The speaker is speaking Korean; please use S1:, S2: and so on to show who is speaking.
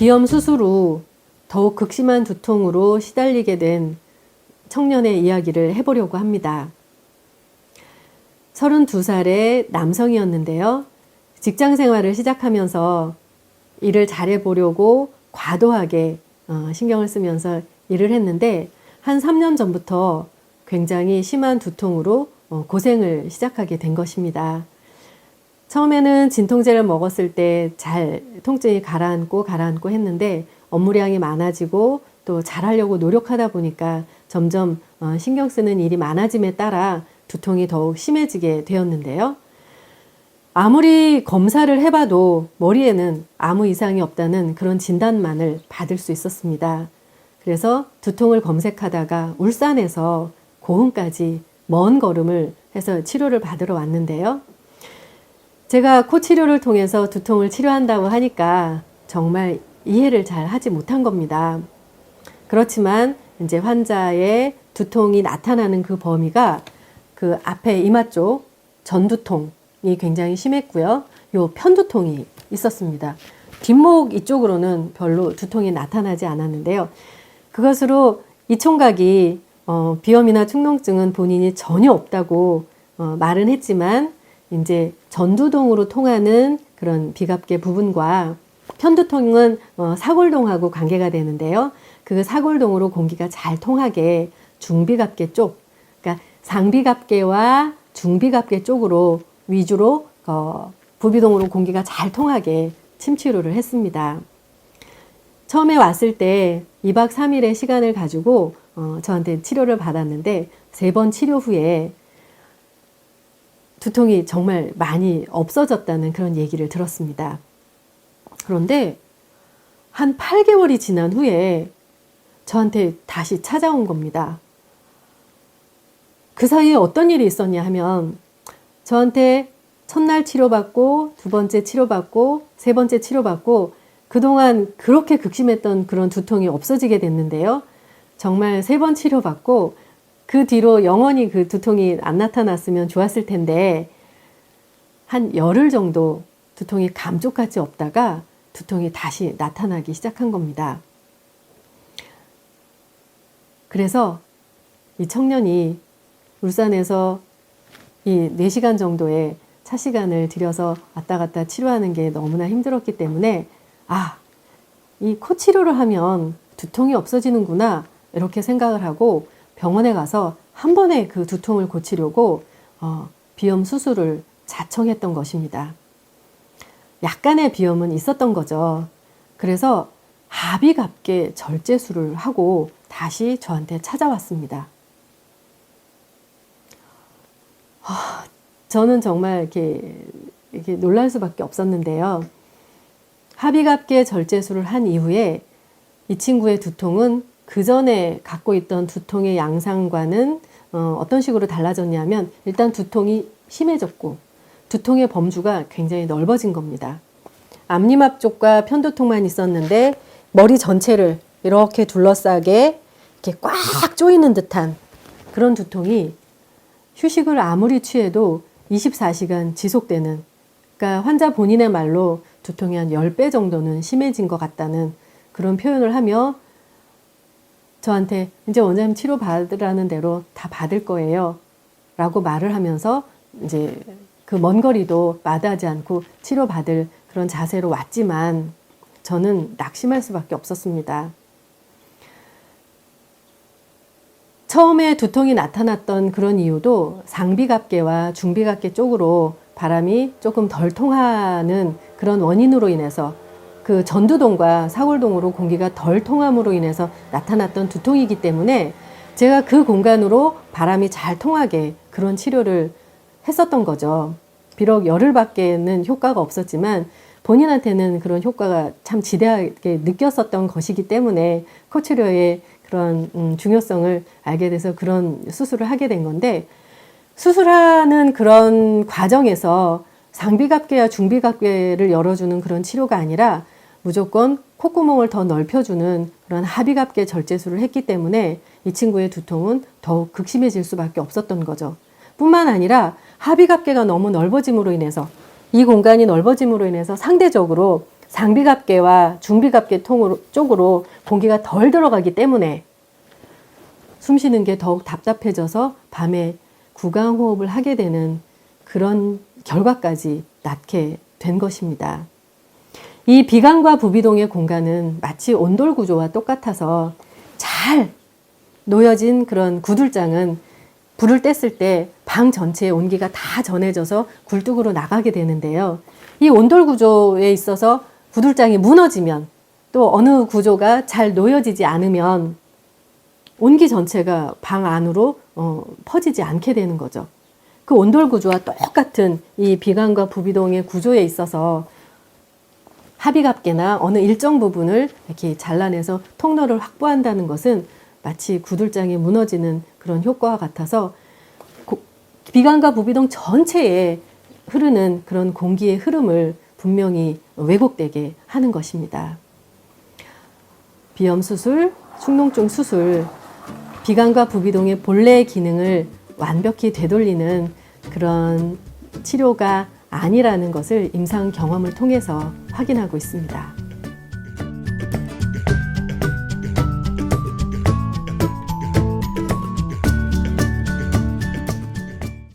S1: 비염 수술 후 더욱 극심한 두통으로 시달리게 된 청년의 이야기를 해보려고 합니다. 32살의 남성이었는데요. 직장 생활을 시작하면서 일을 잘해보려고 과도하게 신경을 쓰면서 일을 했는데 한 3년 전부터 굉장히 심한 두통으로 고생을 시작하게 된 것입니다. 처음에는 진통제를 먹었을 때 잘 통증이 가라앉고 했는데 업무량이 많아지고 또 잘하려고 노력하다 보니까 점점 신경 쓰는 일이 많아짐에 따라 두통이 더욱 심해지게 되었는데요. 아무리 검사를 해봐도 머리에는 아무 이상이 없다는 그런 진단만을 받을 수 있었습니다. 그래서 두통을 검색하다가 울산에서 고흥까지 먼 걸음을 해서 치료를 받으러 왔는데요. 제가 코 치료를 통해서 두통을 치료한다고 하니까 정말 이해를 잘 하지 못한 겁니다. 그렇지만 이제 환자의 두통이 나타나는 그 범위가 그 앞에 이마 쪽 전두통이 굉장히 심했고요. 요 편두통이 있었습니다. 뒷목 이쪽으로는 별로 두통이 나타나지 않았는데요. 그것으로 이 총각이 비염이나 축농증은 본인이 전혀 없다고 말은 했지만 이제 전두동으로 통하는 그런 비갑계 부분과 편두통은 사골동하고 관계가 되는데요. 그 사골동으로 공기가 잘 통하게 중비갑계 쪽, 그러니까 상비갑계와 중비갑계 쪽으로 위주로 부비동으로 공기가 잘 통하게 침 치료를 했습니다. 처음에 왔을 때 2박 3일의 시간을 가지고 저한테 치료를 받았는데 3번 치료 후에 두통이 정말 많이 없어졌다는 그런 얘기를 들었습니다. 그런데 한 8개월이 지난 후에 저한테 다시 찾아온 겁니다. 그 사이에 어떤 일이 있었냐 하면 저한테 첫날 치료받고 2번째 치료받고 3번째 치료받고 그동안 그렇게 극심했던 그런 두통이 없어지게 됐는데요. 정말 3번 치료받고 그 뒤로 영원히 그 두통이 안 나타났으면 좋았을 텐데 한 열흘 정도 두통이 감쪽같이 없다가 두통이 다시 나타나기 시작한 겁니다. 그래서 이 청년이 울산에서 이 4시간 정도의 차 시간을 들여서 왔다 갔다 치료하는 게 너무나 힘들었기 때문에 이 코 치료를 하면 두통이 없어지는구나 이렇게 생각을 하고 병원에 가서 한 번에 그 두통을 고치려고 비염 수술을 자청했던 것입니다. 약간의 비염은 있었던 거죠. 그래서 하비갑계 절제술을 하고 다시 저한테 찾아왔습니다. 저는 정말 이렇게 놀랄 수밖에 없었는데요. 하비갑계 절제술을 한 이후에 이 친구의 두통은 그 전에 갖고 있던 두통의 양상과는 어떤 식으로 달라졌냐면 일단 두통이 심해졌고 두통의 범주가 굉장히 넓어진 겁니다. 앞니 앞쪽과 편두통만 있었는데 머리 전체를 이렇게 둘러싸게 이렇게 꽉 조이는 듯한 그런 두통이 휴식을 아무리 취해도 24시간 지속되는, 그러니까 환자 본인의 말로 두통이 한 10배 정도는 심해진 것 같다는 그런 표현을 하며 저한테 이제 원장님 치료 받으라는 대로 다 받을 거예요 라고 말을 하면서 이제 그 먼 거리도 마다하지 않고 치료 받을 그런 자세로 왔지만 저는 낙심할 수밖에 없었습니다. 처음에 두통이 나타났던 그런 이유도 상비갑계와 중비갑계 쪽으로 바람이 조금 덜 통하는 그런 원인으로 인해서 그 전두동과 사골동으로 공기가 덜 통함으로 인해서 나타났던 두통이기 때문에 제가 그 공간으로 바람이 잘 통하게 그런 치료를 했었던 거죠. 비록 열흘밖에는 효과가 없었지만 본인한테는 그런 효과가 참 지대하게 느꼈었던 것이기 때문에 코치료의 그런 중요성을 알게 돼서 그런 수술을 하게 된 건데, 수술하는 그런 과정에서 상비갑계와 중비갑계를 열어주는 그런 치료가 아니라 무조건 콧구멍을 더 넓혀주는 그런 하비갑계 절제술을 했기 때문에 이 친구의 두통은 더욱 극심해질 수밖에 없었던 거죠. 뿐만 아니라 하비갑계가 너무 넓어짐으로 인해서, 이 공간이 넓어짐으로 인해서 상대적으로 상비갑계와 중비갑계 쪽으로 공기가 덜 들어가기 때문에 숨 쉬는 게 더욱 답답해져서 밤에 구강호흡을 하게 되는 그런 결과까지 낳게 된 것입니다. 이 비강과 부비동의 공간은 마치 온돌 구조와 똑같아서 잘 놓여진 그런 구들장은 불을 뗐을 때 방 전체에 온기가 다 전해져서 굴뚝으로 나가게 되는데요. 이 온돌 구조에 있어서 구들장이 무너지면 또 어느 구조가 잘 놓여지지 않으면 온기 전체가 방 안으로 퍼지지 않게 되는 거죠. 그 온돌 구조와 똑같은 이 비강과 부비동의 구조에 있어서 하비갑계나 어느 일정 부분을 이렇게 잘라내서 통로를 확보한다는 것은 마치 구들장이 무너지는 그런 효과와 같아서 비강과 부비동 전체에 흐르는 그런 공기의 흐름을 분명히 왜곡되게 하는 것입니다. 비염 수술, 축농증 수술, 비강과 부비동의 본래의 기능을 완벽히 되돌리는 그런 치료가 아니라는 것을 임상 경험을 통해서 확인하고 있습니다.